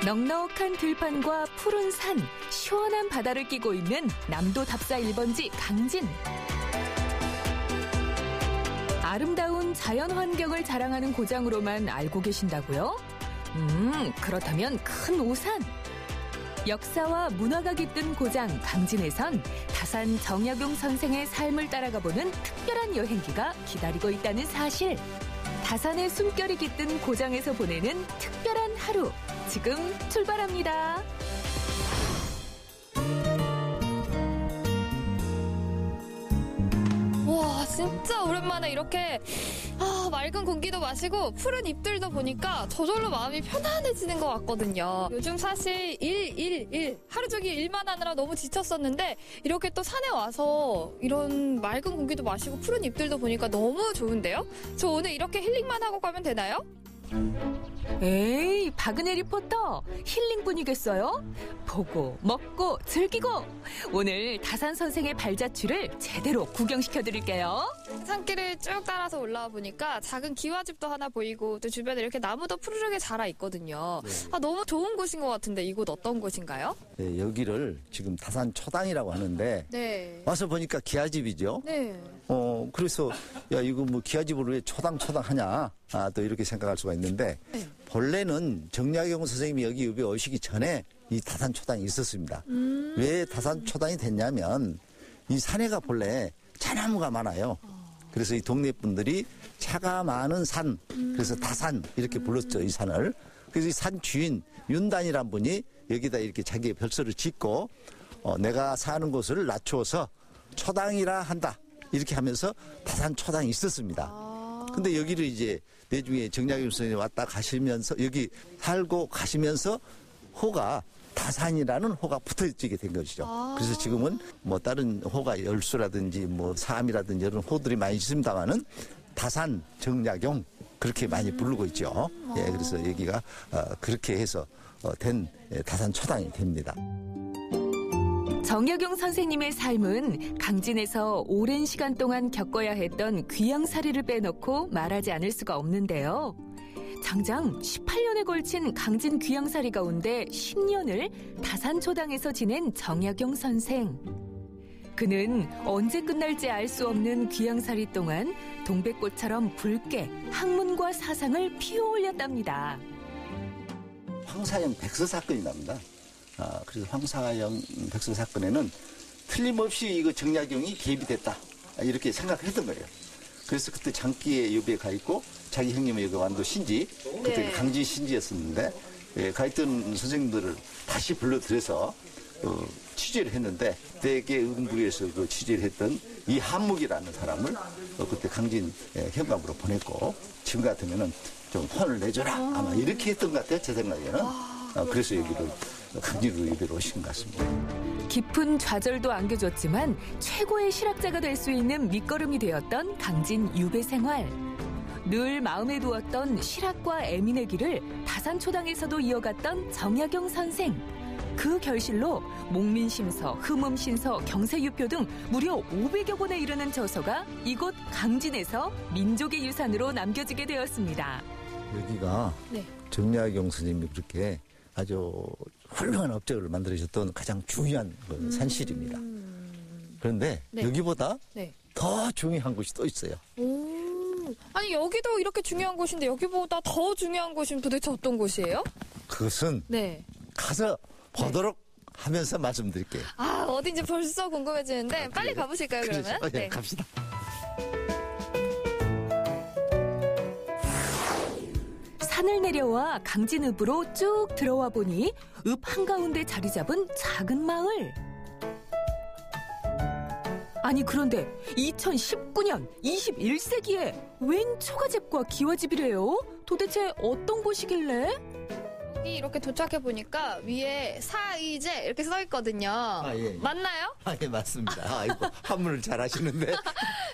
넉넉한 들판과 푸른 산, 시원한 바다를 끼고 있는 남도 답사 1번지 강진. 아름다운 자연 환경을 자랑하는 고장으로만 알고 계신다고요? 그렇다면 큰 오산. 역사와 문화가 깃든 고장 강진에선 다산 정약용 선생의 삶을 따라가보는 특별한 여행기가 기다리고 있다는 사실. 다산의 숨결이 깃든 고장에서 보내는 특별한 하루. 지금 출발합니다. 와, 진짜 오랜만에 이렇게 맑은 공기도 마시고 푸른 잎들도 보니까 저절로 마음이 편안해지는 것 같거든요. 요즘 사실 일 하루 종일 일만 하느라 너무 지쳤었는데 이렇게 또 산에 와서 이런 맑은 공기도 마시고 푸른 잎들도 보니까 너무 좋은데요? 저 오늘 이렇게 힐링만 하고 가면 되나요? 에이, 박은혜 리포터, 힐링뿐이겠어요? 보고 먹고 즐기고 오늘 다산 선생의 발자취를 제대로 구경시켜드릴게요. 산길을 쭉 따라서 올라와 보니까 작은 기와집도 하나 보이고 또 주변에 이렇게 나무도 푸르르게 자라 있거든요. 네. 너무 좋은 곳인 것 같은데 이곳 어떤 곳인가요? 네, 여기를 지금 다산 초당이라고 하는데 네. 와서 보니까 기와집이죠. 네. 그래서 야 이거 뭐 기와집으로 왜 초당 하냐 또 이렇게 생각할 수가 있는데 네. 본래는 정약용 선생님이 여기 오시기 전에 이 다산 초당이 있었습니다. 왜 다산 초당이 됐냐면 이 산에가 본래 차나무가 많아요. 그래서 이 동네 분들이 차가 많은 산, 그래서 다산 이렇게 불렀죠, 이 산을. 그래서 이 산 주인 윤단이란 분이 여기다 이렇게 자기의 별서를 짓고 내가 사는 곳을 낮추어서 초당이라 한다 이렇게 하면서 다산 초당이 있었습니다. 근데 여기를 이제 내중에 정약용 선생님이 왔다 가시면서 여기 살고 가시면서 호가 다산이라는 호가 붙어지게 된 것이죠. 그래서 지금은 뭐 다른 호가 열수라든지 뭐 사암이라든지 이런 호들이 많이 있습니다만은 다산 정약용 그렇게 많이 부르고 있죠. 예, 그래서 여기가 그렇게 해서 된 다산 초당이 됩니다. 정약용 선생님의 삶은 강진에서 오랜 시간 동안 겪어야 했던 귀양살이를 빼놓고 말하지 않을 수가 없는데요. 장장 18년에 걸친 강진 귀양살이 가운데 10년을 다산초당에서 지낸 정약용 선생. 그는 언제 끝날지 알 수 없는 귀양살이 동안 동백꽃처럼 붉게 학문과 사상을 피워올렸답니다. 황사형 백서 사건이 납니다. 그래서 황사형 백서 사건에는 틀림없이 이거 정약용이 개입이 됐다 이렇게 생각했던 거예요. 그래서 그때 장기에 여비에 가 있고 자기 형님의 여기 완도 신지 그때 네. 강진 신지였었는데 가 있던 선생님들을 다시 불러들여서 취재를 했는데 대개 의금부에서 그 취재를 했던 이 한묵이라는 사람을 그때 강진 현감으로 보냈고 지금 같으면은 좀 혼을 내줘라 아마 이렇게 했던 것 같아요 제 생각에는. 그래서 여기를 강진으로 여기로 오신 것 같습니다. 깊은 좌절도 안겨줬지만 최고의 실학자가 될 수 있는 밑거름이 되었던 강진 유배 생활. 늘 마음에 두었던 실학과 애민의 길을 다산초당에서도 이어갔던 정약용 선생. 그 결실로 목민심서, 흠음신서, 경세유표 등 무려 500여 권에 이르는 저서가 이곳 강진에서 민족의 유산으로 남겨지게 되었습니다. 여기가 네. 정약용 선생님이 그렇게 아주 훌륭한 업적을 만들어주셨던 가장 중요한 산실입니다. 그런데 네. 여기보다 네. 더 중요한 곳이 또 있어요. 아니 여기도 이렇게 중요한 곳인데 여기보다 더 중요한 곳이면 도대체 어떤 곳이에요? 그것은 네. 가서 보도록 하면서 말씀드릴게요. 어딘지 벌써 궁금해지는데 빨리 가보실까요 그러면? 그래서, 네. 갑시다. 산을 내려와 강진읍으로 쭉 들어와 보니 읍 한가운데 자리 잡은 작은 마을. 아니 그런데 2019년 21세기에 웬 초가집과 기와집이래요? 도대체 어떤 곳이길래? 여기 이렇게 도착해 보니까 위에 사이제 이렇게 써 있거든요. 예. 맞나요? 예, 맞습니다. 아이고, 한문을 잘 하시는데.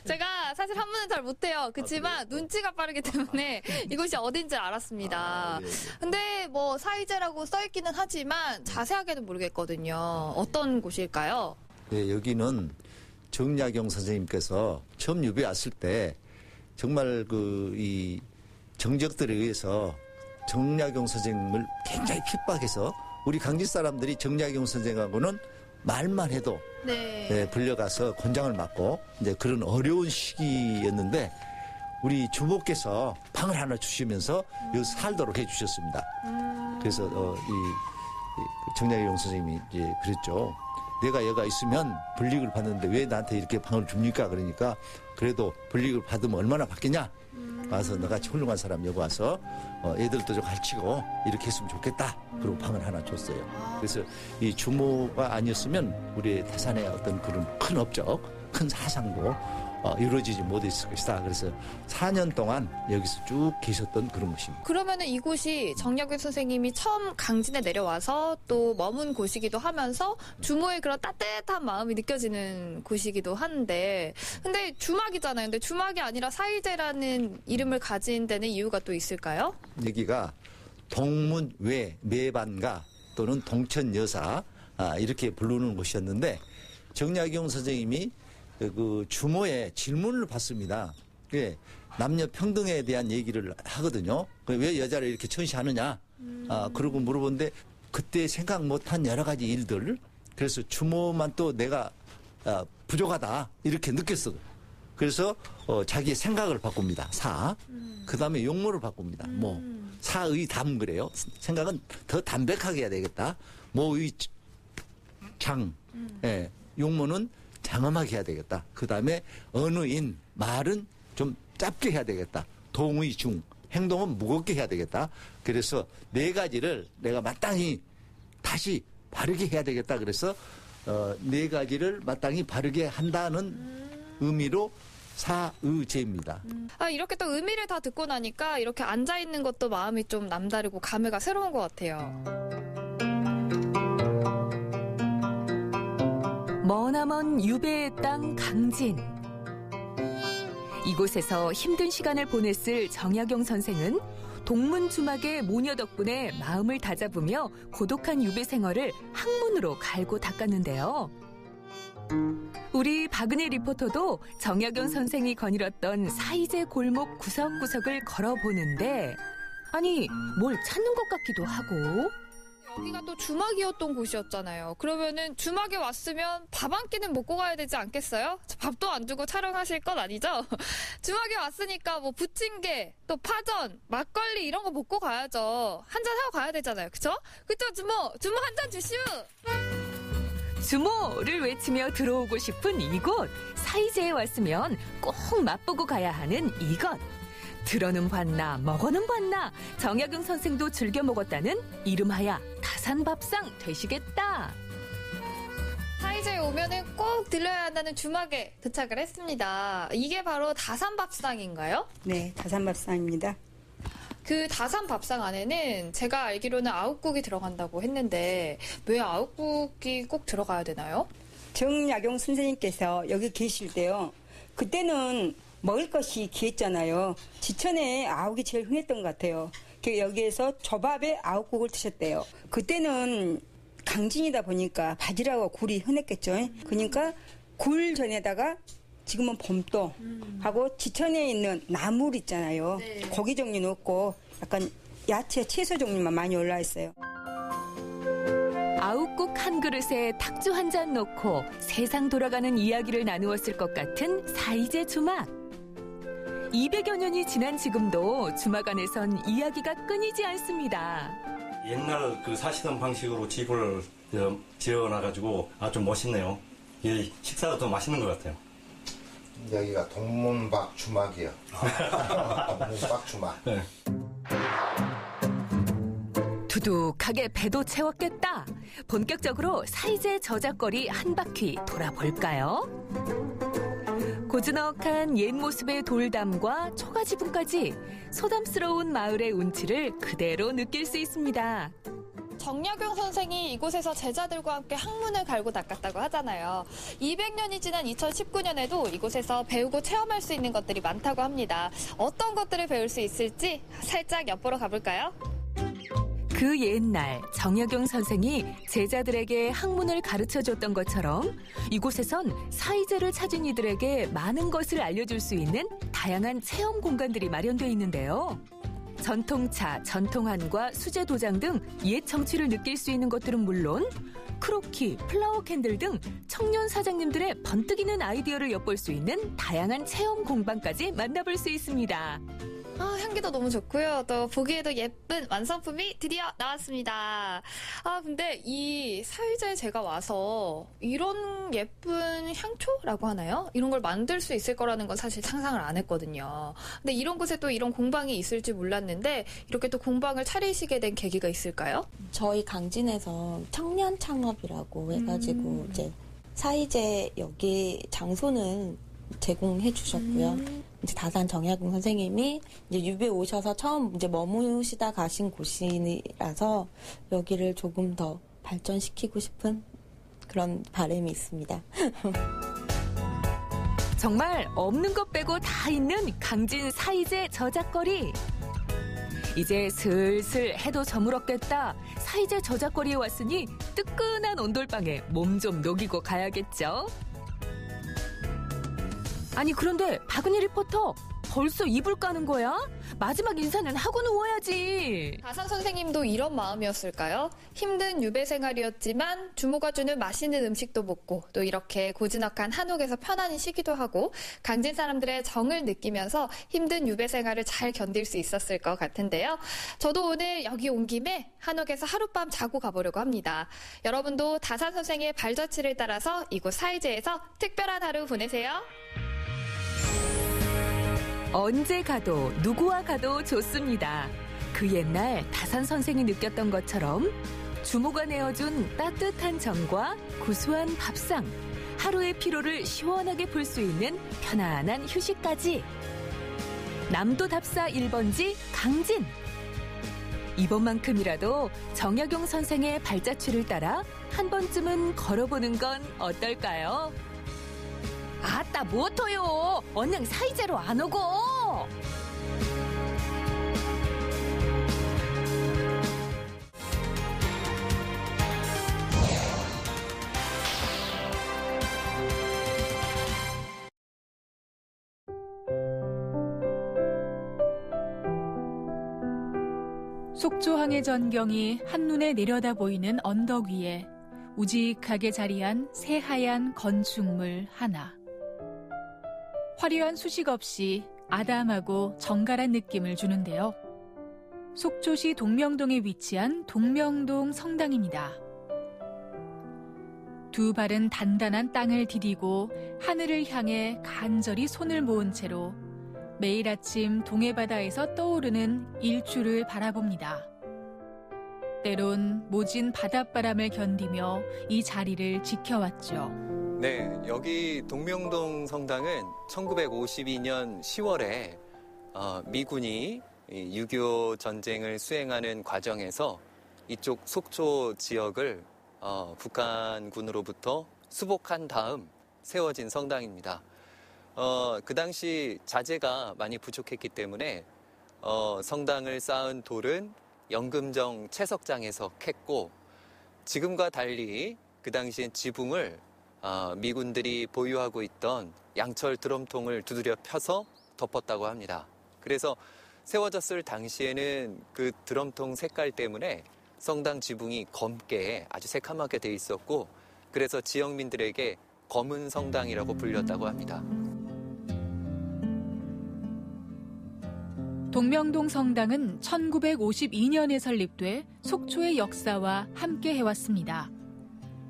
제가 사실 한문은 잘 못해요. 그렇지만 눈치가 빠르기 때문에 이곳이 어딘지 알았습니다. 예. 근데 뭐 사이제라고 써 있기는 하지만 자세하게는 모르겠거든요. 어떤 곳일까요? 네, 여기는 정약용 선생님께서 처음 유배 왔을 때 정말 이 정적들에 의해서 정약용 선생님을 굉장히 핍박해서 우리 강진 사람들이 정약용 선생하고는 말만 해도 네, 불려가서 권장을 맡고 이제 그런 어려운 시기였는데 우리 주모께서 방을 하나 주시면서 여기 살도록 해주셨습니다. 그래서 이 정약용 선생님이 이제 그랬죠. 내가 여가 있으면 불이익을 받는데 왜 나한테 이렇게 방을 줍니까? 그러니까 그래도 불이익을 받으면 얼마나 받겠냐? 와서 너같이 훌륭한 사람 여기 와서 애들도 좀 가르치고 이렇게 했으면 좋겠다. 그리고 방을 하나 줬어요. 그래서 이 주모가 아니었으면 우리 태산의 어떤 그런 큰 업적, 큰 사상도 이루어지지 못했을 것이다. 그래서 4년 동안 여기서 쭉 계셨던 그런 곳입니다. 그러면은 이곳이 정약용 선생님이 처음 강진에 내려와서 또 머문 곳이기도 하면서 주모의 그런 따뜻한 마음이 느껴지는 곳이기도 한데, 근데 주막이잖아요. 근데 주막이 아니라 사이제라는 이름을 가진 데는 이유가 또 있을까요? 여기가 동문외 매반가 또는 동천여사 이렇게 부르는 곳이었는데 정약용 선생님이 그 주모의 질문을 받습니다. 예, 남녀 평등에 대한 얘기를 하거든요. 왜 여자를 이렇게 천시하느냐? 그러고 물어보는데 그때 생각 못한 여러 가지 일들. 그래서 주모만 또 내가 부족하다 이렇게 느꼈어. 그래서 자기의 생각을 바꿉니다. 사. 그 다음에 용모를 바꿉니다. 모. 사의 담 그래요. 생각은 더 담백하게 해야 되겠다. 모의 장. 예, 용모는 장엄하게 해야 되겠다. 그 다음에 언어인 말은 좀 짧게 해야 되겠다. 동의 중 행동은 무겁게 해야 되겠다. 그래서 네 가지를 내가 마땅히 다시 바르게 해야 되겠다. 그래서 네 가지를 마땅히 바르게 한다는 의미로 사의제입니다. 이렇게 또 의미를 다 듣고 나니까 이렇게 앉아 있는 것도 마음이 좀 남다르고 감회가 새로운 것 같아요. 머나먼 유배의 땅 강진. 이곳에서 힘든 시간을 보냈을 정약용 선생은 동문주막의 모녀 덕분에 마음을 다잡으며 고독한 유배 생활을 학문으로 갈고 닦았는데요. 우리 박은혜 리포터도 정약용 선생이 거닐었던 사이제 골목 구석구석을 걸어보는데 아니 뭘 찾는 것 같기도 하고. 여기가 또 주막이었던 곳이었잖아요. 그러면은 주막에 왔으면 밥 한 끼는 먹고 가야 되지 않겠어요? 밥도 안 주고 촬영하실 건 아니죠? 주막에 왔으니까 뭐 부침개, 또 파전, 막걸리 이런 거 먹고 가야죠. 한잔 하고 가야 되잖아요. 그쵸? 그쵸 주모 한 잔 주시오. 주모를 외치며 들어오고 싶은 이곳. 사이제에 왔으면 꼭 맛보고 가야 하는 이것. 들어는 봤나 먹어는 봤나 정약용 선생도 즐겨 먹었다는 이름하야 다산밥상 되시겠다. 사이제에 오면은 꼭 들려야 한다는 주막에 도착을 했습니다. 이게 바로 다산밥상인가요? 네, 다산밥상입니다. 그 다산밥상 안에는 제가 알기로는 아욱국이 들어간다고 했는데 왜 아욱국이 꼭 들어가야 되나요? 정약용 선생님께서 여기 계실 때요. 그때는 먹을 것이 귀했잖아요. 지천에 아욱이 제일 흔했던 것 같아요. 여기에서 조밥에 아욱국을 드셨대요. 그때는 강진이다 보니까 바지락과 굴이 흔했겠죠. 그러니까 굴 전에다가 지금은 봄도 하고 지천에 있는 나물 있잖아요. 네. 고기 종류 넣고 약간 야채, 채소 종류만 많이 올라와 있어요. 아욱국 한 그릇에 탁주 한 잔 넣고 세상 돌아가는 이야기를 나누었을 것 같은 사이제 주막. 200여 년이 지난 지금도 주막 안에선 이야기가 끊이지 않습니다. 옛날 그 사시던 방식으로 집을 지어놔가지고 아주 멋있네요. 식사가 더 맛있는 것 같아요. 여기가 동문박 주막이요. 동문박 주막. 네. 두둑하게 배도 채웠겠다. 본격적으로 사이제 저작거리 한 바퀴 돌아볼까요? 고즈넉한 옛 모습의 돌담과 초가지붕까지 소담스러운 마을의 운치를 그대로 느낄 수 있습니다. 정약용 선생이 이곳에서 제자들과 함께 학문을 갈고 닦았다고 하잖아요. 200년이 지난 2019년에도 이곳에서 배우고 체험할 수 있는 것들이 많다고 합니다. 어떤 것들을 배울 수 있을지 살짝 엿보러 가볼까요? 그 옛날 정약용 선생이 제자들에게 학문을 가르쳐줬던 것처럼 이곳에선 사이제를 찾은 이들에게 많은 것을 알려줄 수 있는 다양한 체험 공간들이 마련되어 있는데요. 전통차, 전통한과 수제 도장 등 옛 정취를 느낄 수 있는 것들은 물론 크로키, 플라워 캔들 등 청년 사장님들의 번뜩이는 아이디어를 엿볼 수 있는 다양한 체험 공방까지 만나볼 수 있습니다. 향기도 너무 좋고요. 또 보기에도 예쁜 완성품이 드디어 나왔습니다. 근데 이 사이즈에 제가 와서 이런 예쁜 향초라고 하나요? 이런 걸 만들 수 있을 거라는 건 사실 상상을 안 했거든요. 근데 이런 곳에 또 이런 공방이 있을 줄 몰랐는데 이렇게 또 공방을 차리시게 된 계기가 있을까요? 저희 강진에서 청년 창업이라고 해가지고 이제 사이제 여기 장소는 제공해 주셨고요. 이제 다산 정약용 선생님이 이제 유배 오셔서 처음 이제 머무시다 가신 곳이라서 여기를 조금 더 발전시키고 싶은 그런 바람이 있습니다. 정말 없는 것 빼고 다 있는 강진 사이제 저작거리. 이제 슬슬 해도 저물었겠다. 사이제 저작거리에 왔으니 뜨끈한 온돌방에 몸 좀 녹이고 가야겠죠. 아니 그런데 박은희 리포터 벌써 이불 까는 거야? 마지막 인사는 하고 누워야지. 다산 선생님도 이런 마음이었을까요? 힘든 유배 생활이었지만 주모가 주는 맛있는 음식도 먹고 또 이렇게 고즈넉한 한옥에서 편안히 쉬기도 하고 강진 사람들의 정을 느끼면서 힘든 유배 생활을 잘 견딜 수 있었을 것 같은데요. 저도 오늘 여기 온 김에 한옥에서 하룻밤 자고 가보려고 합니다. 여러분도 다산 선생의 발자취를 따라서 이곳 사이제에서 특별한 하루 보내세요. 언제 가도 누구와 가도 좋습니다. 그 옛날 다산 선생이 느꼈던 것처럼 주모가 내어준 따뜻한 정과 구수한 밥상, 하루의 피로를 시원하게 풀 수 있는 편안한 휴식까지. 남도답사 1번지 강진. 이번만큼이라도 정약용 선생의 발자취를 따라 한 번쯤은 걸어보는 건 어떨까요? 아따 뭐토요. 언능 사이제로 안 오고. 속초항의 전경이 한눈에 내려다 보이는 언덕 위에 우직하게 자리한 새하얀 건축물 하나. 화려한 수식 없이 아담하고 정갈한 느낌을 주는데요. 속초시 동명동에 위치한 동명동 성당입니다. 두 발은 단단한 땅을 디디고 하늘을 향해 간절히 손을 모은 채로 매일 아침 동해바다에서 떠오르는 일출을 바라봅니다. 때론 모진 바닷바람을 견디며 이 자리를 지켜왔죠. 네, 여기 동명동 성당은 1952년 10월에 미군이 6.25 전쟁을 수행하는 과정에서 이쪽 속초 지역을 북한군으로부터 수복한 다음 세워진 성당입니다. 그 당시 자재가 많이 부족했기 때문에 성당을 쌓은 돌은 영금정 채석장에서 캤고, 지금과 달리 그 당시엔 지붕을 미군들이 보유하고 있던 양철 드럼통을 두드려 펴서 덮었다고 합니다. 그래서 세워졌을 당시에는 그 드럼통 색깔 때문에 성당 지붕이 검게 아주 새카맣게 돼 있었고, 그래서 지역민들에게 검은 성당이라고 불렸다고 합니다. 동명동 성당은 1952년에 설립돼 속초의 역사와 함께 해왔습니다.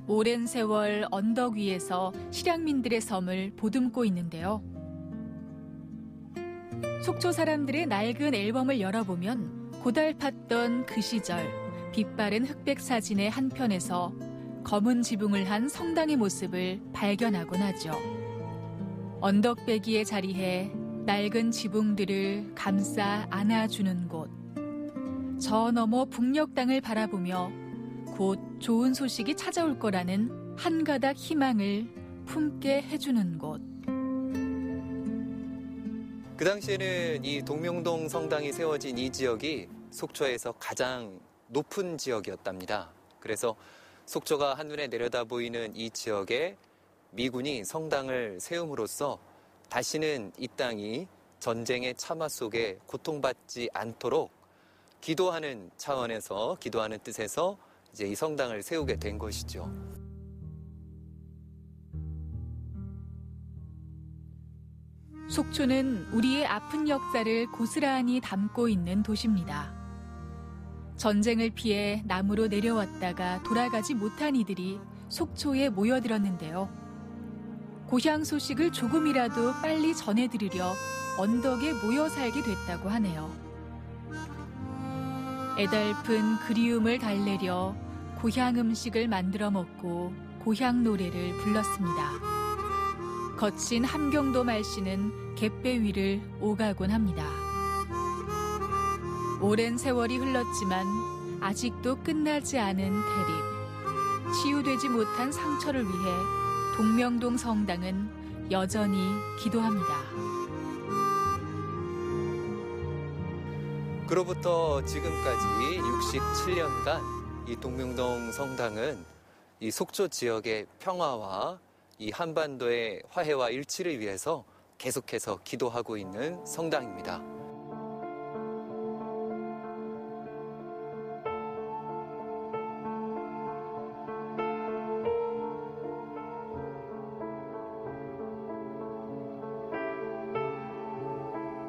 오랜 세월 언덕 위에서 실향민들의 섬을 보듬고 있는데요. 속초 사람들의 낡은 앨범을 열어보면 고달팠던 그 시절 빛바랜 흑백 사진의 한 편에서 검은 지붕을 한 성당의 모습을 발견하곤 하죠. 언덕배기에 자리해 낡은 지붕들을 감싸 안아주는 곳. 저 너머 북녘 땅을 바라보며 곧 좋은 소식이 찾아올 거라는 한 가닥 희망을 품게 해주는 곳. 그 당시에는 이 동명동 성당이 세워진 이 지역이 속초에서 가장 높은 지역이었답니다. 그래서 속초가 한눈에 내려다 보이는 이 지역에 미군이 성당을 세움으로써 다시는 이 땅이 전쟁의 참화 속에 고통받지 않도록 기도하는 차원에서, 기도하는 뜻에서 이제 이 성당을 세우게 된 것이죠. 속초는 우리의 아픈 역사를 고스란히 담고 있는 도시입니다. 전쟁을 피해 남으로 내려왔다가 돌아가지 못한 이들이 속초에 모여들었는데요. 고향 소식을 조금이라도 빨리 전해드리려 언덕에 모여 살게 됐다고 하네요. 애달픈 그리움을 달래려 고향 음식을 만들어 먹고 고향 노래를 불렀습니다. 거친 함경도 말씨는 갯배 위를 오가곤 합니다. 오랜 세월이 흘렀지만 아직도 끝나지 않은 대립. 치유되지 못한 상처를 위해 동명동 성당은 여전히 기도합니다. 그로부터 지금까지 67년간 이 동명동 성당은 이 속초 지역의 평화와 이 한반도의 화해와 일치를 위해서 계속해서 기도하고 있는 성당입니다.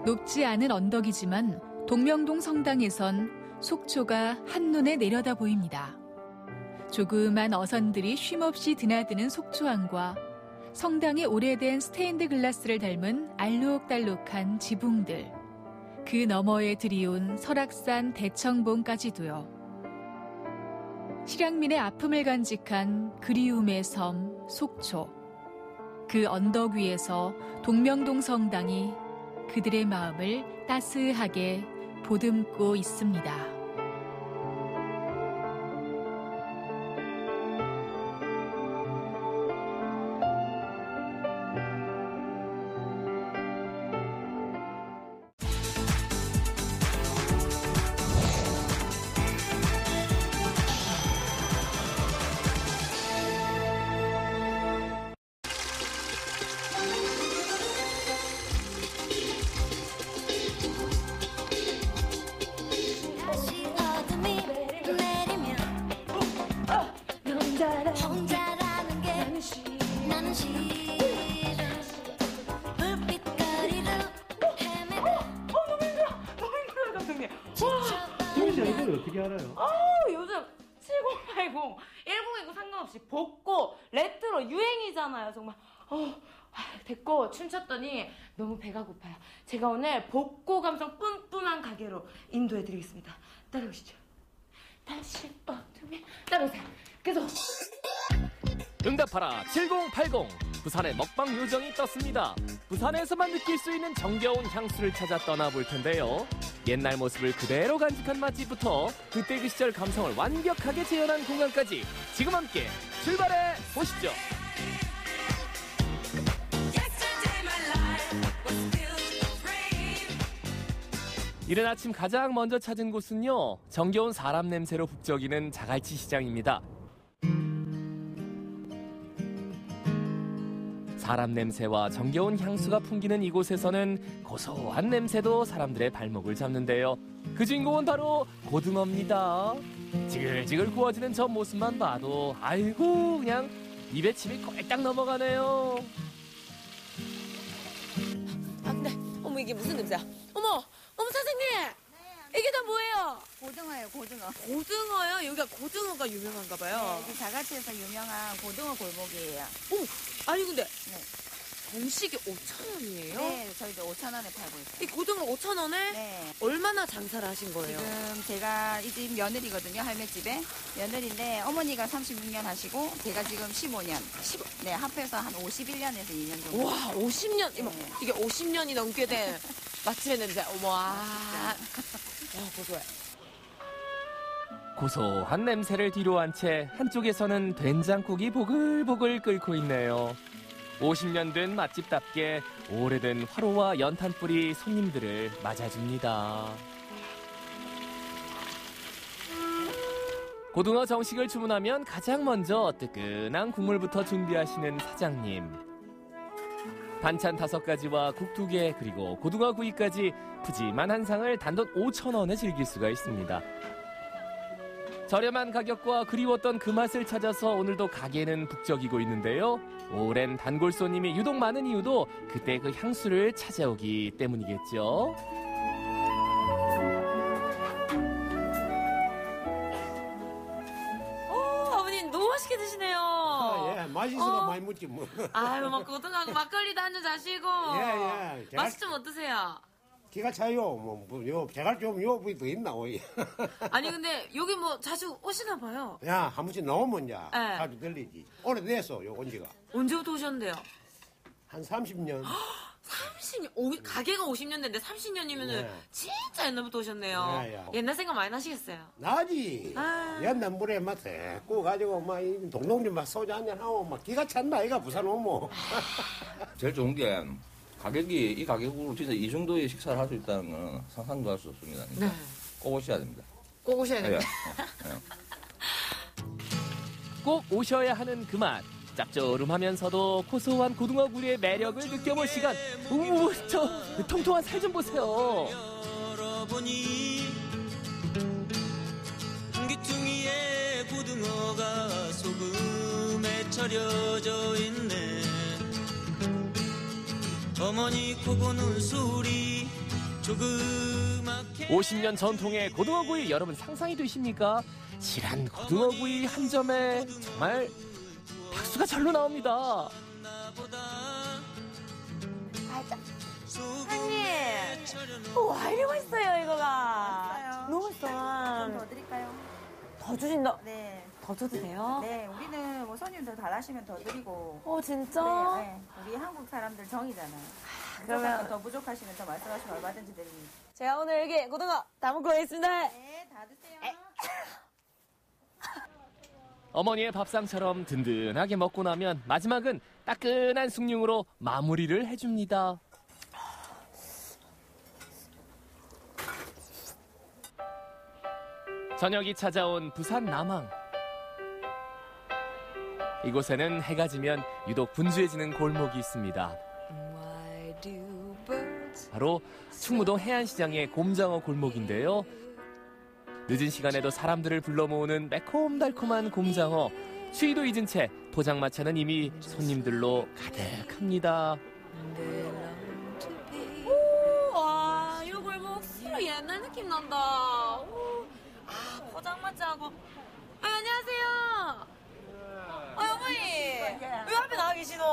높지 않은 언덕이지만 동명동 성당에선 속초가 한눈에 내려다 보입니다. 조그만 어선들이 쉼없이 드나드는 속초항과 성당의 오래된 스테인드 글라스를 닮은 알록달록한 지붕들, 그 너머에 들이온 설악산 대청봉까지도요. 실향민의 아픔을 간직한 그리움의 섬 속초. 그 언덕 위에서 동명동 성당이 그들의 마음을 따스하게 보듬고 있습니다. 요즘 7080, 1020 상관없이 복고, 레트로 유행이잖아요. 정말 됐고 춤췄더니 너무 배가 고파요. 제가 오늘 복고 감성 뿜뿜한 가게로 인도해드리겠습니다. 따라오시죠. 다시 어둠에 따라오세요. 계속. 응답하라 7080. 부산의 먹방 요정이 떴습니다. 부산에서만 느낄 수 있는 정겨운 향수를 찾아 떠나볼 텐데요. 옛날 모습을 그대로 간직한 맛집부터 그때 그 시절 감성을 완벽하게 재현한 공간까지 지금 함께 출발해 보시죠. 이른 아침 가장 먼저 찾은 곳은요, 정겨운 사람 냄새로 북적이는 자갈치 시장입니다. 사람 냄새와 정겨운 향수가 풍기는 이곳에서는 고소한 냄새도 사람들의 발목을 잡는데요. 그 주인공은 바로 고등어입니다. 지글지글 구워지는 저 모습만 봐도 아이고 그냥 입에 침이 꼴딱 넘어가네요. 아 근데 어머 이게 무슨 냄새야? 어머 선생님! 네, 이게 다 뭐예요? 고등어예요, 고등어. 고등어요? 여기가 고등어가 유명한가 봐요. 네, 자갈치에서 유명한 고등어 골목이에요. 아니 근데 네. 정식이 5,000원이에요? 네, 저희도 5,000원에 팔고 있어요. 이 고등어 5,000원에? 네. 얼마나 장사를 하신 거예요? 지금 제가 이 집 며느리거든요, 할매집에. 며느리인데 어머니가 36년 하시고 제가 지금 15년. 네, 합해서 한 51년에서 2년 정도. 와, 50년? 네. 이게 50년이 넘게 된 맛집의 냄새. 어머, 와, 고소해. 고소한 냄새를 뒤로 한 채 한쪽에서는 된장국이 보글보글 끓고 있네요. 50년 된 맛집답게 오래된 화로와 연탄불이 손님들을 맞아줍니다. 고등어 정식을 주문하면 가장 먼저 뜨끈한 국물부터 준비하시는 사장님. 반찬 5가지와 국 2개 그리고 고등어 구이까지 푸짐한 한상을 단돈 5,000원에 즐길 수가 있습니다. 저렴한 가격과 그리웠던 그 맛을 찾아서 오늘도 가게는 북적이고 있는데요. 오랜 단골 손님이 유독 많은 이유도 그때 그 향수를 찾아오기 때문이겠죠. 어머님 너무 맛있게 드시네요. 예, 맛있어서 많이 묻지 뭐. 아유, 막 고등하고 막걸리도 한잔 자시고. 예. 맛이 좀 어떠세요? 기가 차요. 제가 좀 요 부위 더 있나 오이. 아니 근데 여기 뭐 자주 오시나 봐요. 야, 한 번씩 나오면 이제 네. 자주 들리지. 오래됐어, 요 온 지가. 언제부터 오셨는데요? 한 30년. 30년, 가게가 50년대인데 30년이면은 네. 진짜 옛날부터 오셨네요. 네. 옛날 생각 많이 나시겠어요? 나지. 옛날 물에 막 데리고 가지고 막 동동님 막 소주 한잔 하고 막 기가 찼나 이가 부산 오면. 제일 좋은 게 가격이 이 가격으로 진짜 이 정도의 식사를 할 수 있다는 건 상상도 할 수 없습니다. 그러니까 네. 꼭 오셔야 됩니다. 꼭 오셔야 됩니다. 꼭 오셔야 하는 그 맛. 짭조름하면서도 고소한 고등어 구이의 매력을 느껴볼 시간. 저 통통한 살 좀 보세요. 열어보니 한기퉁이에 고등어가 소금에 절여져 있네. 어머니 코 고는 소리 조그맣게 50년 전통의 고등어 구이 여러분 상상이 되십니까? 실한 고등어 구이 한 점에 정말 박수가 절로 나옵니다. 사장님, 와 이리 맛있어요 이거가. 너무 맛있어. 좀 더 드릴까요? 더 주신다. 네. 더 줘도 돼요? 네, 우리는 뭐 손님들 달라시면 더 드리고. 진짜? 네. 우리 한국 사람들 정이잖아요. 그러면 더 부족하시면 더 말씀하시면 얼마든지 드립니다. 제가 오늘 여기 고등어 다 먹고 가겠습니다. 네, 다 드세요. 어머니의 밥상처럼 든든하게 먹고 나면 마지막은 따끈한 숭늉으로 마무리를 해줍니다. 저녁이 찾아온 부산 남항. 이곳에는 해가 지면 유독 분주해지는 골목이 있습니다. 바로 충무동 해안시장의 곰장어 골목인데요. 늦은 시간에도 사람들을 불러 모으는 매콤달콤한 곰장어. 추위도 잊은 채 포장마차는 이미 손님들로 가득합니다. 와, 이 골목 수로 옛날 느낌 난다. 포장마차하고. 안녕하세요. 어머니. 왜 앞에 나와 계시노?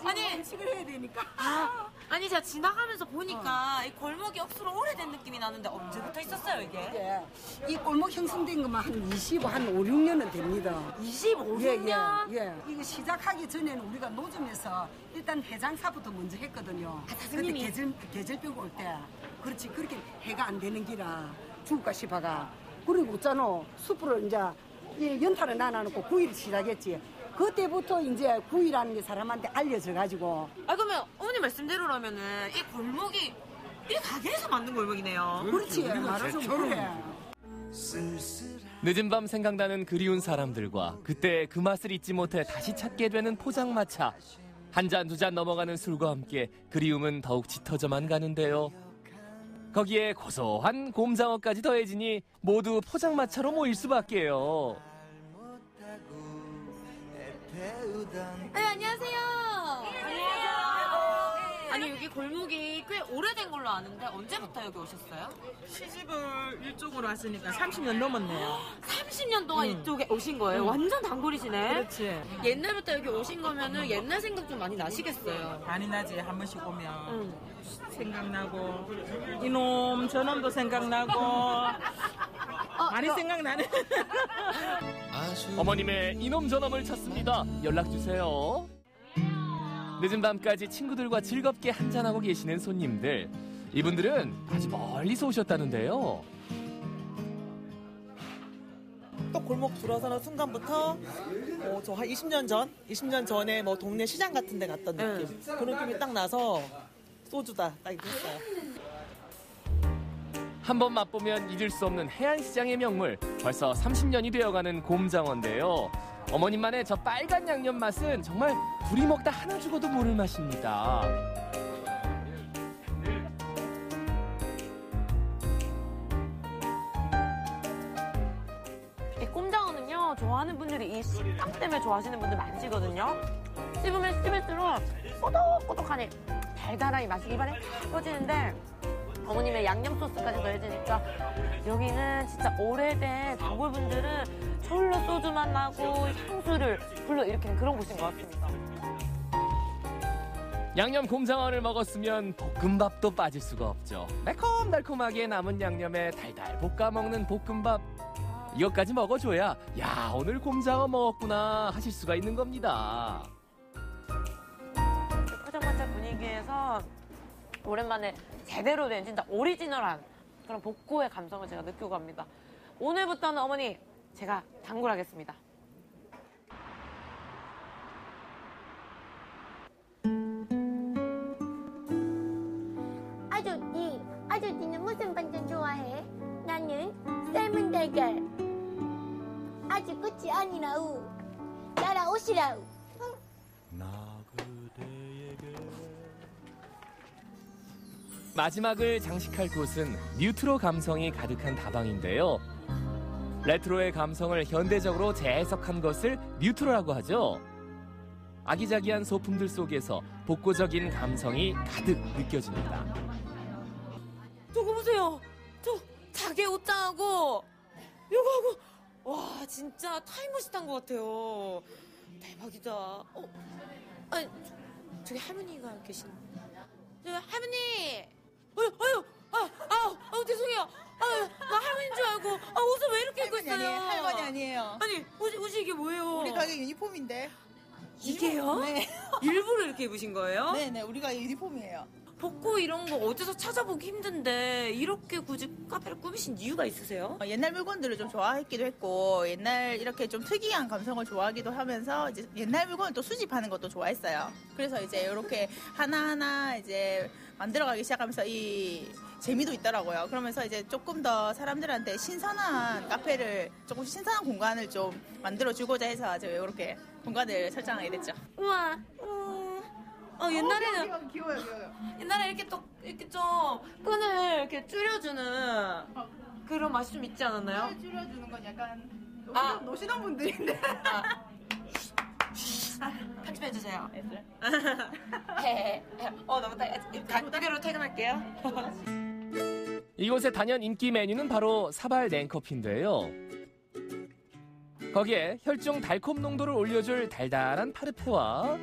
아니, 음식을 해야 되니까. 아니 제가 지나가면서 보니까 이 골목이 억수로 오래된 느낌이 나는데 언제부터 있었어요 이게? 이 골목 형성된 것만 한 5, 6년은 됩니다. 25년? 예. 이거 시작하기 전에는 우리가 노점에서 일단 해장사부터 먼저 했거든요. 사장님이? 그때 계절병 올 때. 그렇지, 그렇게 해가 안 되는 기라 죽을까 싶어가. 그리고 있잖아, 숯불을 이제 연탄을 나눠놓고 구이를 시작했지. 그때부터 이제 구이라는 게 사람한테 알려져가지고. 그러면 어머니 말씀대로라면은 이 골목이 이 가게에서 만든 골목이네요. 그렇지, 말아서 그래. 늦은 밤 생각나는 그리운 사람들과 그때 그 맛을 잊지 못해 다시 찾게 되는 포장마차. 한 잔 두 잔 넘어가는 술과 함께 그리움은 더욱 짙어져만 가는데요. 거기에 고소한 곰장어까지 더해지니 모두 포장마차로 모일 수밖에요. 네, 안녕하세요. 안녕하세요. 아니 여기 골목이 꽤 오래된 걸로 아는데 언제부터 여기 오셨어요? 시집을 이쪽으로 왔으니까 30년 넘었네요. 30년 동안 이쪽에 오신 거예요? 완전 단골이시네. 그렇지. 옛날부터 여기 오신 거면은 옛날 생각 좀 많이 나시겠어요? 많이 나지. 한 번씩 오면 생각나고 이놈 저놈도 생각나고 많이 생각나네. 어머님의 이놈 저놈을 찾습니다. 연락주세요. 늦은 밤까지 친구들과 즐겁게 한잔하고 계시는 손님들. 이분들은 아주 멀리서 오셨다는데요. 또 골목 들어서는 순간부터 저 한 20년 전에 뭐 동네 시장 같은 데 갔던 느낌. 그 느낌이 딱 나서 소주다 딱 이렇게 했어요. 한 번 맛보면 잊을 수 없는 해안시장의 명물. 벌써 30년이 되어가는 곰장어인데요. 어머님만의 저 빨간 양념 맛은 정말 둘이 먹다 하나 죽어도 모를 맛입니다. 이 꼼장어는요, 좋아하는 분들이 이 식감 때문에 좋아하시는 분들 많으시거든요. 씹으면 씹을수록 꼬독꼬독하니 달달한 이 맛이 입안에 탁 퍼지는데 어머님의 양념 소스까지 더해지니까 여기는 진짜 오래된 단골분들은 저울로 소주만 나고 향수를 불러일으키는 그런 곳인 것 같습니다. 양념 곰장어를 먹었으면 볶음밥도 빠질 수가 없죠. 매콤달콤하게 남은 양념에 달달 볶아 먹는 볶음밥. 이것까지 먹어줘야 야 오늘 곰장어 먹었구나 하실 수가 있는 겁니다. 포장마차 분위기에서 오랜만에 제대로 된 진짜 오리지널한 그런 복고의 감성을 제가 느끼고 갑니다. 오늘부터는 어머니 제가 단골하겠습니다. 아저씨는 무슨 반찬 좋아해? 나는 삶은 달걀. 아주 끝이 아니라우. 따라오시라우. 마지막을 장식할 곳은 뉴트로 감성이 가득한 다방인데요. 레트로의 감성을 현대적으로 재해석한 것을 뉴트로라고 하죠. 아기자기한 소품들 속에서 복고적인 감성이 가득 느껴집니다. 저거 보세요. 저 자개 옷장하고 이거하고 와 진짜 타임머신 것 같아요. 대박이다. 아니 저기 할머니가 계시는. 저기 할머니. 죄송해요. 나 할머니인 줄 알고 옷을 왜 이렇게 입고 있어요? 할머니 아니에요. 아니 옷이 이게 뭐예요? 우리 가게 유니폼인데. 이게요? 네. 일부러 이렇게 입으신 거예요? 네네, 우리가 유니폼이에요. 복고 이런 거 어디서 찾아보기 힘든데 이렇게 굳이 카페를 꾸미신 이유가 있으세요? 옛날 물건들을 좀 좋아했기도 했고 옛날 이렇게 좀 특이한 감성을 좋아하기도 하면서 이제 옛날 물건을 또 수집하는 것도 좋아했어요. 그래서 이제 이렇게 하나하나 이제 만들어가기 시작하면서 이 재미도 있더라고요. 그러면서 이제 조금 더 사람들한테 신선한 카페를 조금 신선한 공간을 좀 만들어주고자 해서 이제 이렇게 공간을 설정하게 됐죠. 우와. 옛날에는 귀여워요. 옛날에 이렇게 좀 끈을 이렇게 줄여주는 그런 맛이 좀 있지 않았나요? 끈을 줄여주는 건 약간 노시던 분들인데. 편집해주세요. 너무 그대로 퇴근할게요. 이곳의 단연 인기 메뉴는 바로 사발 냉커피인데요. 거기에 혈중 달콤 농도를 올려줄 달달한 파르페와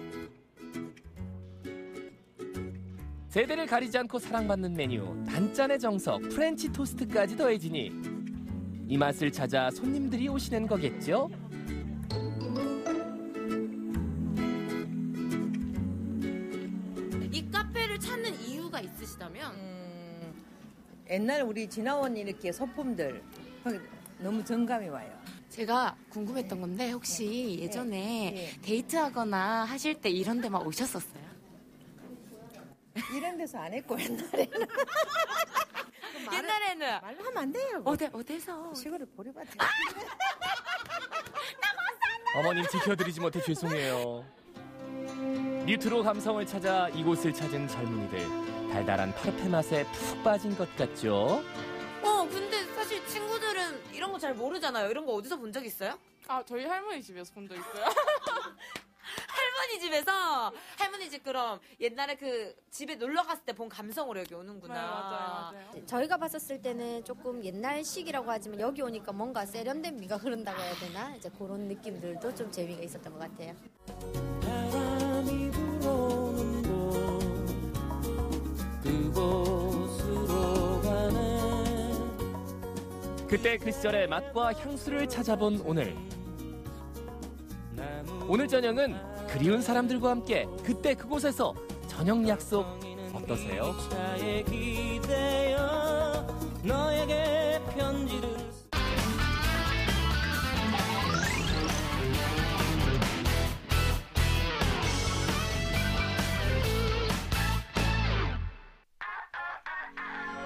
세대를 가리지 않고 사랑받는 메뉴 단짠의 정석 프렌치 토스트까지 더해지니 이 맛을 찾아 손님들이 오시는 거겠죠? 이 카페를 찾는 이유가 있으시다면? 옛날 우리 지나온 이렇게 소품들 너무 정감이 와요. 제가 궁금했던 건데 혹시 예전에 데이트하거나 하실 때 이런 데만 오셨었어요? 이런 데서 안 했고 옛날에는. 옛날에는 말로 하면 안 돼요. 어디서? 시골을 보려봤지. 어머님 지켜드리지 못해 죄송해요. 뉴트로 감성을 찾아 이곳을 찾은 젊은이들 달달한 파르페 맛에 푹 빠진 것 같죠? 근데 사실 친구들은 이런 거 잘 모르잖아요. 이런 거 어디서 본 적 있어요? 저희 할머니 집에서 본 적 있어요. 할머니 집 그럼 옛날에 그 집에 놀러 갔을 때 본 감성으로 여기 오는구나. 네, 맞아요. 저희가 봤었을 때는 조금 옛날식이라고 하지만 여기 오니까 뭔가 세련된 미가 흐른다고 해야 되나? 이제 그런 느낌들도 좀 재미가 있었던 것 같아요. 바람이 불어오는 곳 그곳으로 가네. 그때 그 시절의 맛과 향수를 찾아본 오늘 저녁은 그리운 사람들과 함께 그때 그곳에서 저녁 약속 어떠세요? 너에게 편지를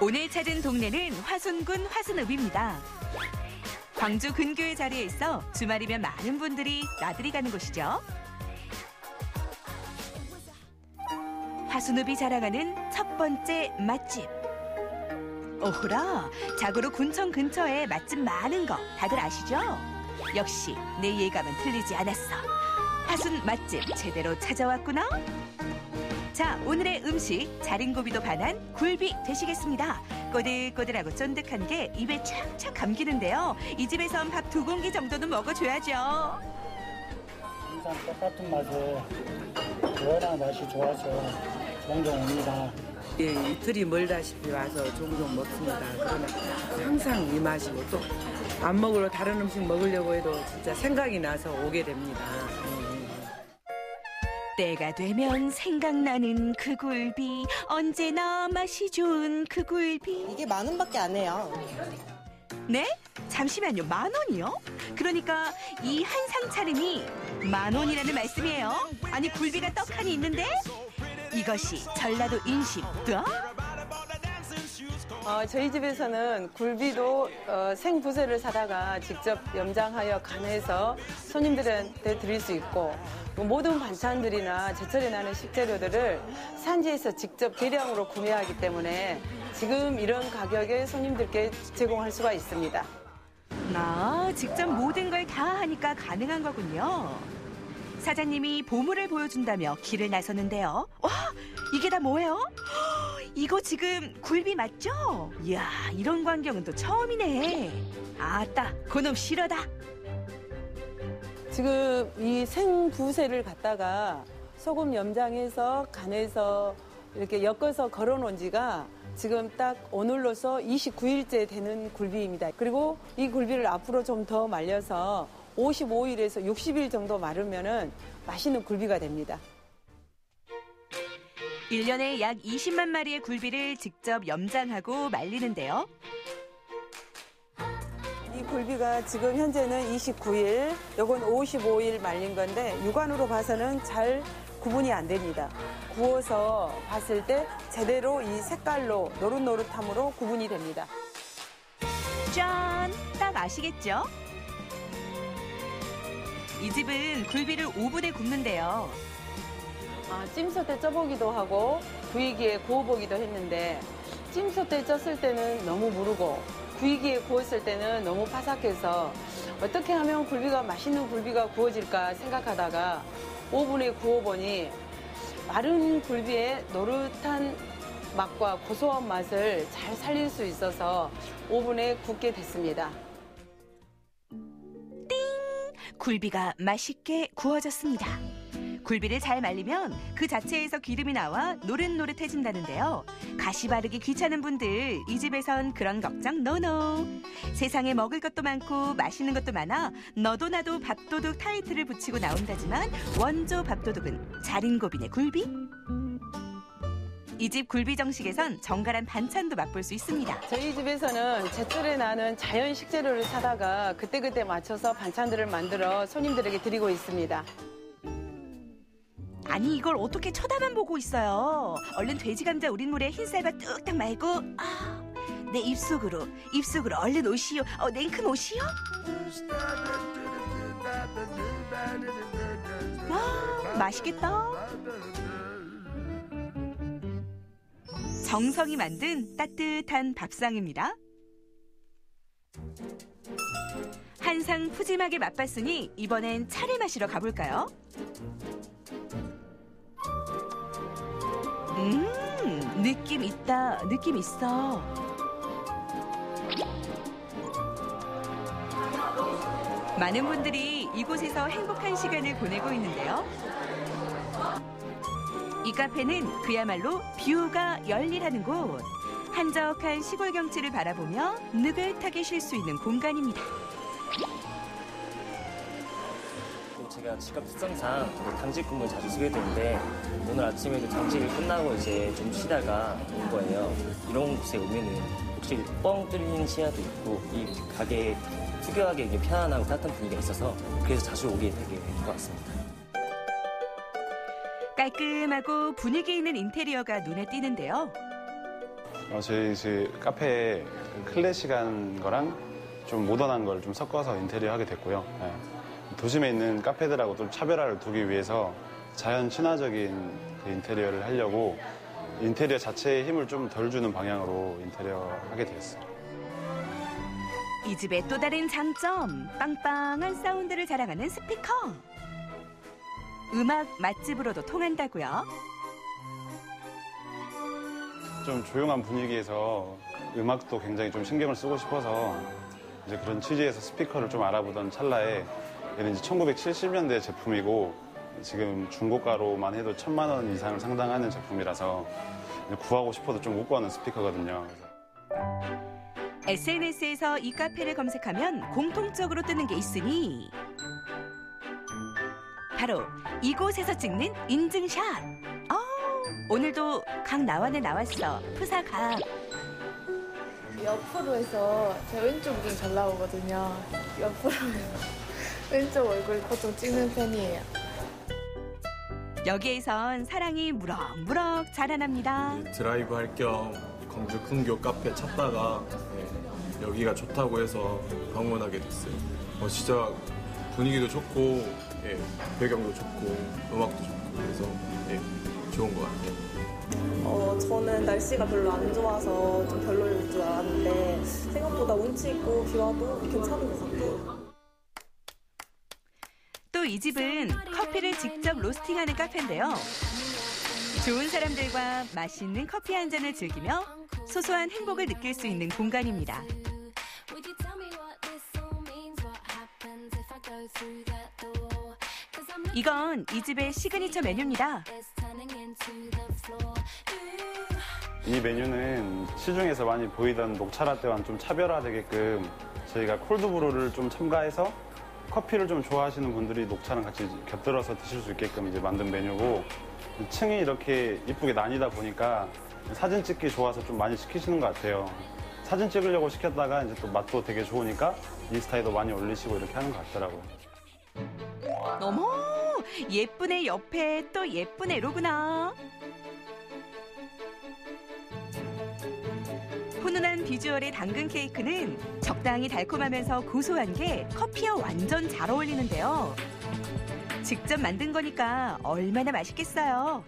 오늘 찾은 동네는 화순군 화순읍입니다. 광주 근교의 자리에 있어 주말이면 많은 분들이 나들이 가는 곳이죠. 화순읍이 자랑하는 첫 번째 맛집. 오호라, 자고로 군청 근처에 맛집 많은 거 다들 아시죠? 역시 내 예감은 틀리지 않았어. 화순 맛집 제대로 찾아왔구나. 자, 오늘의 음식 자린고비도 반한 굴비 되시겠습니다. 꼬들꼬들하고 쫀득한 게 입에 촥촥 감기는데요. 이 집에선 밥 2공기 정도는 먹어줘야죠. 항상 똑같은 맛에 워낙 맛이 좋아서 종종 옵니다. 예, 이틀이 멀다시피 와서 종종 먹습니다. 그러면 항상 이 맛이고 또 안 먹으러 다른 음식 먹으려고 해도 진짜 생각이 나서 오게 됩니다. 때가 되면 생각나는 그 굴비, 언제나 맛이 좋은 그 굴비. 이게 10,000원밖에 안 해요. 네? 잠시만요, 10,000원이요? 그러니까 이 한 상 차림이 10,000원이라는 말씀이에요. 아니, 굴비가 떡하니 있는데? 이것이 전라도 인심. 저희 집에서는 굴비도 생부세를 사다가 직접 염장하여 간해서 손님들한테 드릴 수 있고, 모든 반찬들이나 제철에 나는 식재료들을 산지에서 직접 대량으로 구매하기 때문에 지금 이런 가격에 손님들께 제공할 수가 있습니다. 직접 모든 걸 다 하니까 가능한 거군요. 사장님이 보물을 보여준다며 길을 나섰는데요. 와, 이게 다 뭐예요? 이거 지금 굴비 맞죠? 이야, 이런 광경은 또 처음이네. 아따, 그놈 싫어다. 지금 이 생부세를 갖다가 소금 염장해서 간해서 이렇게 엮어서 걸어놓은 지가 지금 딱 오늘로서 29일째 되는 굴비입니다. 그리고 이 굴비를 앞으로 좀 더 말려서 55일에서 60일 정도 마르면은 맛있는 굴비가 됩니다. 1년에 약 20만 마리의 굴비를 직접 염장하고 말리는데요. 이 굴비가 지금 현재는 29일, 요건 55일 말린 건데 육안으로 봐서는 잘 구분이 안 됩니다. 구워서 봤을 때 제대로 이 색깔로 노릇노릇함으로 구분이 됩니다. 짠! 딱 아시겠죠? 이 집은 굴비를 오븐에 굽는데요. 찜솥에 쪄보기도 하고 구이기에 구워보기도 했는데 찜솥에 쪘을 때는 너무 무르고 구이기에 구웠을 때는 너무 바삭해서 어떻게 하면 굴비가 맛있는 굴비가 구워질까 생각하다가 오븐에 구워보니 마른 굴비의 노릇한 맛과 고소한 맛을 잘 살릴 수 있어서 오븐에 굽게 됐습니다. 굴비가 맛있게 구워졌습니다. 굴비를 잘 말리면 그 자체에서 기름이 나와 노릇노릇해진다는데요. 가시 바르기 귀찮은 분들, 이 집에선 그런 걱정 노노. 세상에 먹을 것도 많고 맛있는 것도 많아 너도 나도 밥도둑 타이틀을 붙이고 나온다지만 원조 밥도둑은 자린고비네 굴비. 이 집 굴비 정식에선 정갈한 반찬도 맛볼 수 있습니다. 저희 집에서는 제철에 나는 자연 식재료를 사다가 그때그때 맞춰서 반찬들을 만들어 손님들에게 드리고 있습니다. 아니, 이걸 어떻게 쳐다만 보고 있어요. 얼른 돼지감자 우린 물에 흰쌀밥 뚝딱 말고 내 입속으로 얼른 오시오. 냉큼 오시오. 맛있겠다. 정성이 만든 따뜻한 밥상입니다. 한상 푸짐하게 맛봤으니 이번엔 차례 마시러 가볼까요? 느낌 있다. 느낌 있어. 많은 분들이 이곳에서 행복한 시간을 보내고 있는데요. 이 카페는 그야말로 뷰가 열일하는 곳. 한적한 시골 경치를 바라보며 느긋하게 쉴 수 있는 공간입니다. 제가 직업 특성상 당직 근무를 자주 쓰게 되는데 오늘 아침에도 당직이 끝나고 이제 좀 쉬다가 온 거예요. 이런 곳에 오면은 혹시 뻥 뚫린 시야도 있고 이 가게 특유하게 이게 편안하고 따뜻한 분위기가 있어서 그래서 자주 오게 되게 된 것 같습니다. 깔끔하고 분위기 있는 인테리어가 눈에 띄는데요. 저희 카페에 클래식한 거랑 좀 모던한 걸 좀 섞어서 인테리어 하게 됐고요. 예. 도심에 있는 카페들하고 좀 차별화를 두기 위해서 자연 친화적인 그 인테리어를 하려고 인테리어 자체에 힘을 좀 덜 주는 방향으로 인테리어 하게 되었어요. 이 집의 또 다른 장점, 빵빵한 사운드를 자랑하는 스피커. 음악 맛집으로도 통한다고요? 좀 조용한 분위기에서 음악도 굉장히 좀 신경을 쓰고 싶어서 이제 그런 취지에서 스피커를 좀 알아보던 찰나에 얘는 이제 1970년대 제품이고 지금 중고가로만 해도 1,000만 원 이상을 상당하는 제품이라서 구하고 싶어도 좀 못 구하는 스피커거든요. SNS에서 이 카페를 검색하면 공통적으로 뜨는 게 있으니 바로 이곳에서 찍는 인증샷. 오늘도 각 나완에 나왔어. 프사 각. 옆으로 해서 제 왼쪽 눈 잘 나오거든요. 옆으로 해서 왼쪽 얼굴 보통 찍는 편이에요. 여기에선 사랑이 무럭무럭 자라납니다. 드라이브 할 겸 광주 근교 카페 찾다가 여기가 좋다고 해서 방문하게 됐어요. 진짜 분위기도 좋고 배경도 좋고 음악도 좋고 그래서 좋은 것 같아요. 저는 날씨가 별로 안 좋아서 좀 별로일 줄 알았는데 생각보다 운치 있고 비 와도 괜찮은 것 같아요. 또 이 집은 커피를 직접 로스팅하는 카페인데요. 좋은 사람들과 맛있는 커피 한 잔을 즐기며 소소한 행복을 느낄 수 있는 공간입니다. 이건 이 집의 시그니처 메뉴입니다. 이 메뉴는 시중에서 많이 보이던 녹차라떼와는 좀 차별화되게끔 저희가 콜드브루를 좀 첨가해서 커피를 좀 좋아하시는 분들이 녹차랑 같이 곁들여서 드실 수 있게끔 이제 만든 메뉴고 층이 이렇게 이쁘게 나뉘다 보니까 사진 찍기 좋아서 좀 많이 시키시는 것 같아요. 사진 찍으려고 시켰다가 이제 또 맛도 되게 좋으니까 인스타에도 많이 올리시고 이렇게 하는 것 같더라고요. 어머, 예쁜 애 옆에 또 예쁜 애로구나. 훈훈한 비주얼의 당근 케이크는 적당히 달콤하면서 고소한 게 커피와 완전 잘 어울리는데요. 직접 만든 거니까 얼마나 맛있겠어요.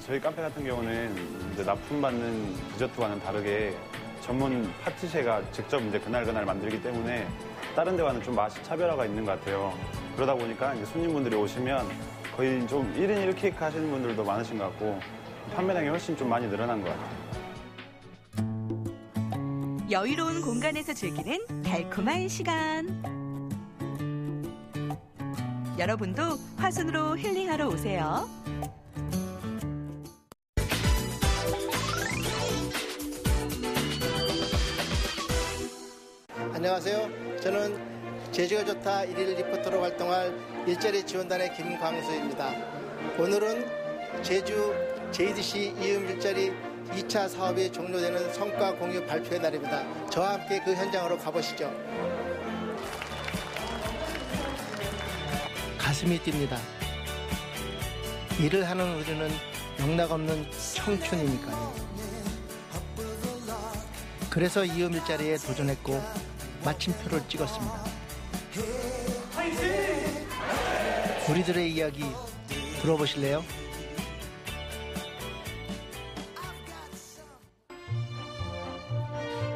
저희 카페 같은 경우는 이제 납품받는 디저트와는 다르게 전문 파티셰가 직접 이제 그날 만들기 때문에 다른 데와는 좀 맛이 차별화가 있는 것 같아요. 그러다 보니까 이제 손님분들이 오시면 거의 좀 1인 1케이크 하시는 분들도 많으신 것 같고 판매량이 훨씬 좀 많이 늘어난 것 같아요. 여유로운 공간에서 즐기는 달콤한 시간. 여러분도 화순으로 힐링하러 오세요. 안녕하세요. 저는 제주가 좋다 1일 리포터로 활동할 일자리 지원단의 김광수입니다. 오늘은 제주 JDC 이음 일자리 2차 사업이 종료되는 성과 공유 발표의 날입니다. 저와 함께 그 현장으로 가보시죠. 가슴이 뜁니다. 일을 하는 우리는 영락없는 청춘이니까요. 그래서 이음 일자리에 도전했고 마침표를 찍었습니다. 우리들의 이야기 들어보실래요?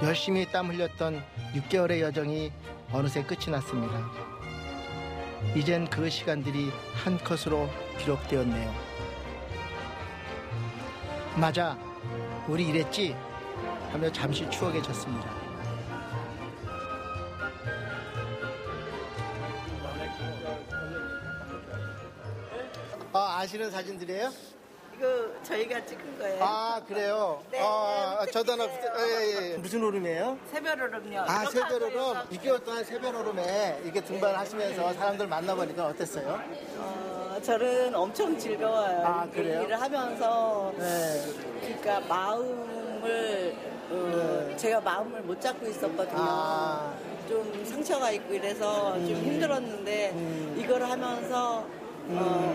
열심히 땀 흘렸던 6개월의 여정이 어느새 끝이 났습니다. 이젠 그 시간들이 한 컷으로 기록되었네요. 맞아, 우리 이랬지? 하며 잠시 추억해졌습니다. 아시는 사진들이에요? 이거 저희가 찍은 거예요. 아, 그래요? 네. 저도 하나, 무슨 오름이에요? 새별오름요. 새별오름. 6개월 동안 새별오름에 이렇게 등반하시면서 사람들 만나보니까 어땠어요? 저는 엄청 즐거워요. 그래요? 일을 하면서, 그러니까 마음을, 제가 마음을 못 잡고 있었거든요. 좀 상처가 있고 이래서 좀 힘들었는데, 이걸 하면서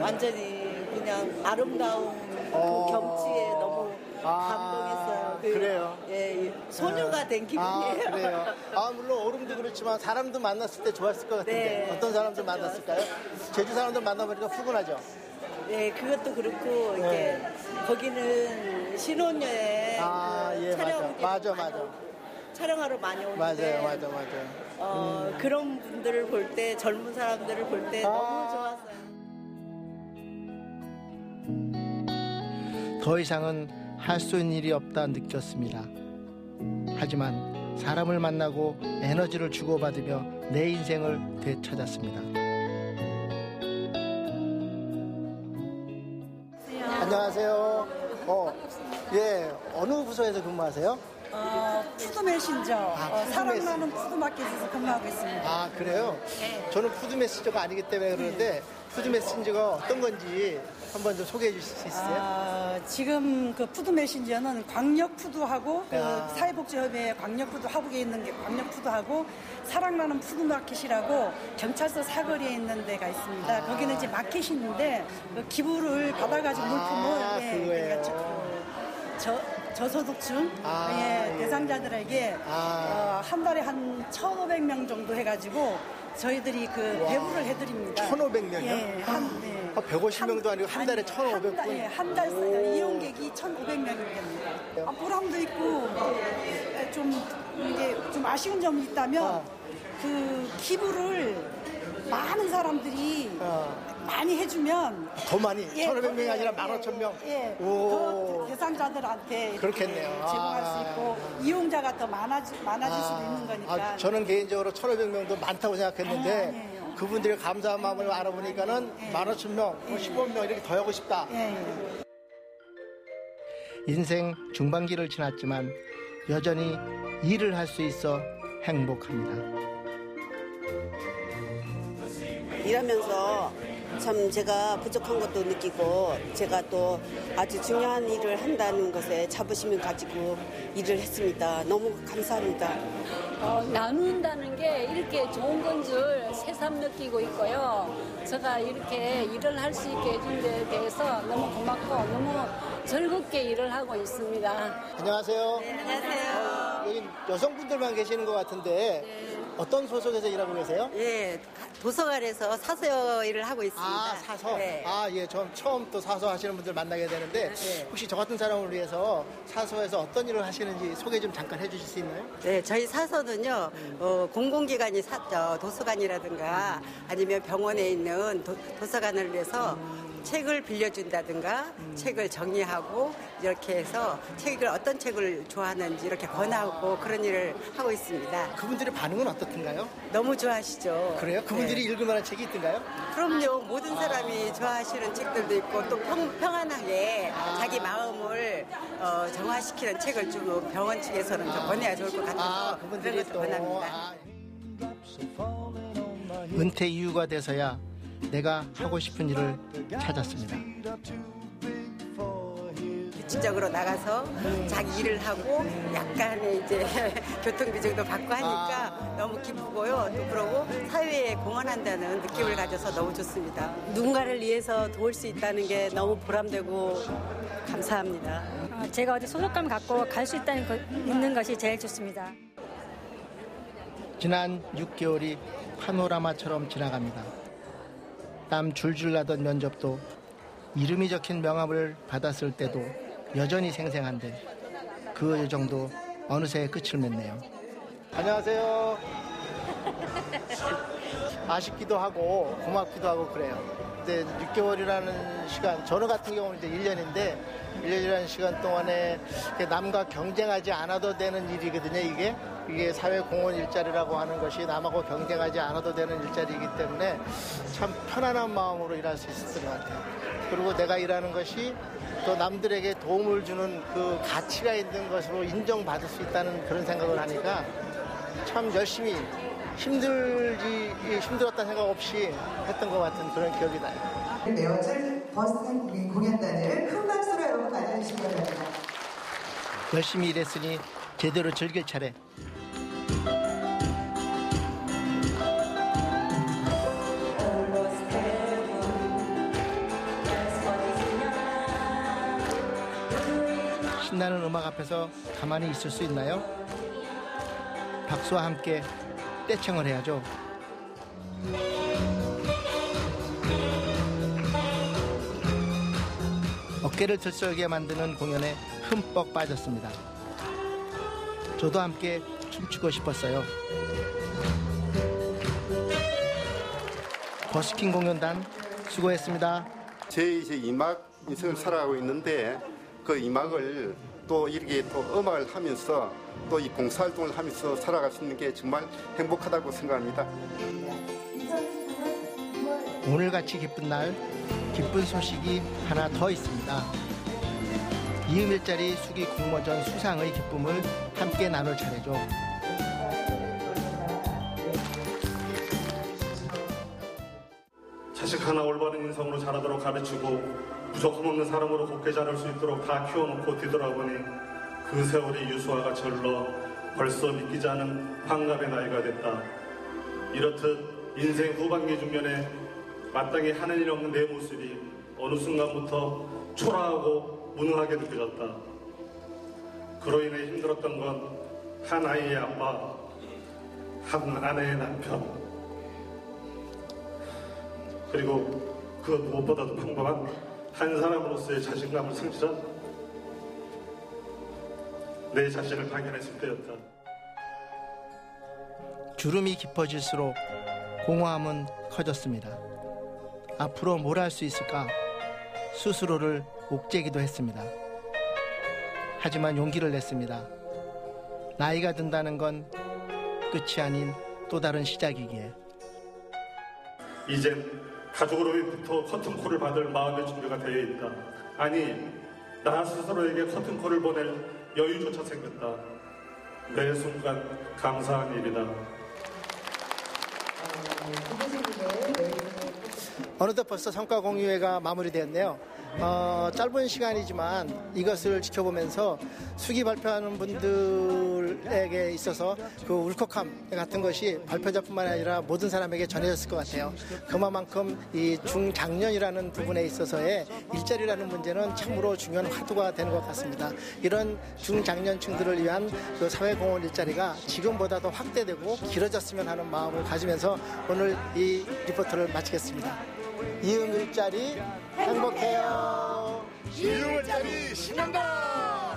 완전히 그냥 아름다운 그 경치에 너무 감동했어요. 그래요. 예, 소녀가 된 기분이에요. 그래요. 물론 어른도 그렇지만 사람도 만났을 때 좋았을 것 같은데 네, 어떤 사람들 만났을까요? 제주 사람들 만나보니까 푸근하죠. 네, 그것도 그렇고 이제 거기는 신혼여행 촬영 맞아. 촬영하러 많이 오는데 맞아. 그런 분들을 볼 때 젊은 사람들을 볼 때 너무 좋았어요. 더 이상은 할 수 있는 일이 없다 느꼈습니다. 하지만 사람을 만나고 에너지를 주고받으며 내 인생을 되찾았습니다. 안녕하세요. 어느 부서에서 근무하세요? 푸드 메신저, 푸드 사랑나는 푸드마켓에서 근무하고 있습니다. 그래요? 네. 저는 푸드 메신저가 아니기 때문에 그러는데 푸드 메신저가 어떤 건지 한번 좀 소개해 주실 수 있어요? 지금 그 푸드 메신저는 광역푸드하고 그 사회복지협회 광역푸드 하북에 있는 게 광역푸드하고 사랑나는 푸드마켓이라고 경찰서 사거리에 있는 데가 있습니다. 거기는 이제 마켓이 있는데 그 기부를 받아가지고 물품을 그거예요. 저소득층 대상자들에게 한 달에 한 1,500명 정도 해가지고 저희들이 그 배부를 해드립니다. 1,500명이요? 150명도 아니고 한 달에 1,500분? 한 달 이용객이 1,500명이 됩니다. 보람도 있고 좀 아쉬운 점이 있다면 그 기부를 많은 사람들이 많이 해주면 더 많이? 1,500명이 아니라 15,000명? 더 대상자들한테 그렇겠네요. 제공할 수 있고 이용자가 더 많아질 수도 있는 거니까. 저는 개인적으로 1,500명도 많다고 생각했는데 그분들의 감사한 마음을 알아보니까는 15,000명, 15명 이렇게 더 하고 싶다. 인생 중반기를 지났지만 여전히 일을 할 수 있어 행복합니다. 일하면서 참 제가 부족한 것도 느끼고 제가 또 아주 중요한 일을 한다는 것에 자부심을 가지고 일을 했습니다. 너무 감사합니다. 나눈다는 게 이렇게 좋은 건 줄 새삼 느끼고 있고요. 제가 이렇게 일을 할 수 있게 해준 데 대해서 너무 고맙고 너무 즐겁게 일을 하고 있습니다. 안녕하세요. 네, 안녕하세요. 여기 여성분들만 계시는 것 같은데 어떤 소속에서 일하고 계세요? 예, 도서관에서 사서 일을 하고 있습니다. 사서? 네. 전 처음 또 사서 하시는 분들 만나게 되는데 혹시 저 같은 사람을 위해서 사서에서 어떤 일을 하시는지 소개 좀 잠깐 해주실 수 있나요? 네, 저희 사서는요, 공공기관이 도서관이라든가 아니면 병원에 있는 도서관을 위해서 책을 빌려준다든가 책을 정리하고 이렇게 해서 어떤 책을 좋아하는지 이렇게 권하고 그런 일을 하고 있습니다. 그분들의 반응은 어떻던가요? 너무 좋아하시죠. 그래요? 그분들이 읽을 만한 책이 있던가요? 그럼요. 모든 사람이 좋아하시는 책들도 있고 또 평안하게 자기 마음을 정화시키는 책을 좀 병원 측에서는 좀 권해야 좋을 것 같아서 그분들이 그런 것도 권합니다. 은퇴 이유가 돼서야 내가 하고 싶은 일을 찾았습니다. 규칙적으로 나가서 자기 일을 하고 약간의 이제 교통비용도 받고 하니까 너무 기쁘고요. 또 그러고 사회에 공헌한다는 느낌을 가져서 너무 좋습니다. 누군가를 위해서 도울 수 있다는 게 너무 보람되고 감사합니다. 제가 어디 소속감 갖고 갈 수 있는 것이 제일 좋습니다. 지난 6개월이 파노라마처럼 지나갑니다. 땀 줄줄 나던 면접도 이름이 적힌 명함을 받았을 때도 여전히 생생한데 그 여정도 어느새 끝을 맺네요. 안녕하세요. 아쉽기도 하고 고맙기도 하고 그래요. 근데 6개월이라는 시간, 저는 같은 경우는 이제 1년인데 1년이라는 시간 동안에 남과 경쟁하지 않아도 되는 일이거든요. 이게 사회공헌 일자리라고 하는 것이 남하고 경쟁하지 않아도 되는 일자리이기 때문에 참 편안한 마음으로 일할 수 있었던 것 같아요. 그리고 내가 일하는 것이 또 남들에게 도움을 주는 그 가치가 있는 것으로 인정받을 수 있다는 그런 생각을 하니까 참 열심히 힘들었다는 생각 없이 했던 것 같은 그런 기억이 나요. 매어질 버스킹 공연단을 큰 박수로 여러분 맞아주시기 바랍니다. 열심히 일했으니 제대로 즐길 차례. 신나는 음악 앞에서 가만히 있을 수 있나요? 박수와 함께 떼창을 해야죠. 어깨를 들썩이게 만드는 공연에 흠뻑 빠졌습니다. 저도 함께 춤추고 싶었어요. 버스킹 공연단 수고했습니다. 제 이제 이막 인생을 살아가고 있는데 그 이막을 또 이렇게 또 음악을 하면서 또 이 봉사활동을 하면서 살아갈 수 있는 게 정말 행복하다고 생각합니다. 오늘같이 기쁜 날 기쁜 소식이 하나 더 있습니다. 이음일자리 수기 공모전 수상의 기쁨을 함께 나눌 차례죠. 자식 하나 올바른 인성으로 자라도록 가르치고 부족함 없는 사람으로 곱게 자랄 수 있도록 다 키워놓고 뒤돌아보니 그 세월이 유수화가 절러 벌써 믿기지 않은 환갑의 나이가 됐다. 이렇듯 인생 후반기 중년에 마땅히 하는 일 없는 내 모습이 어느 순간부터 초라하고 무능하게 느껴졌다. 그로 인해 힘들었던 건 한 아이의 아빠, 한 아내의 남편, 그리고 그 무엇보다도 평범한 한 사람으로서의 자신감을 상실한 내 자신을 발견했을 때였다. 주름이 깊어질수록 공허함은 커졌습니다. 앞으로 뭘 할 수 있을까 스스로를 옥죄기도 했습니다. 하지만 용기를 냈습니다. 나이가 든다는 건 끝이 아닌 또 다른 시작이기에. 이젠 가족으로부터 커튼콜을 받을 마음의 준비가 되어 있다. 아니, 나 스스로에게 커튼콜을 보낼 여유조차 생겼다. 매 순간 감사한 일이다. 어느덧 벌써 성과 공유회가 마무리되었네요. 짧은 시간이지만 이것을 지켜보면서 수기 발표하는 분들에게 있어서 그 울컥함 같은 것이 발표자뿐만 아니라 모든 사람에게 전해졌을 것 같아요. 그만큼 이 중장년이라는 부분에 있어서의 일자리라는 문제는 참으로 중요한 화두가 되는 것 같습니다. 이런 중장년층들을 위한 그 사회공헌 일자리가 지금보다 더 확대되고 길어졌으면 하는 마음을 가지면서 오늘 이 리포트를 마치겠습니다. 이음 일자리 행복해요. 이음 일자리 신난다.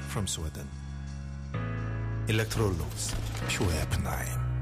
From Sweden, Electrolux Pure F9.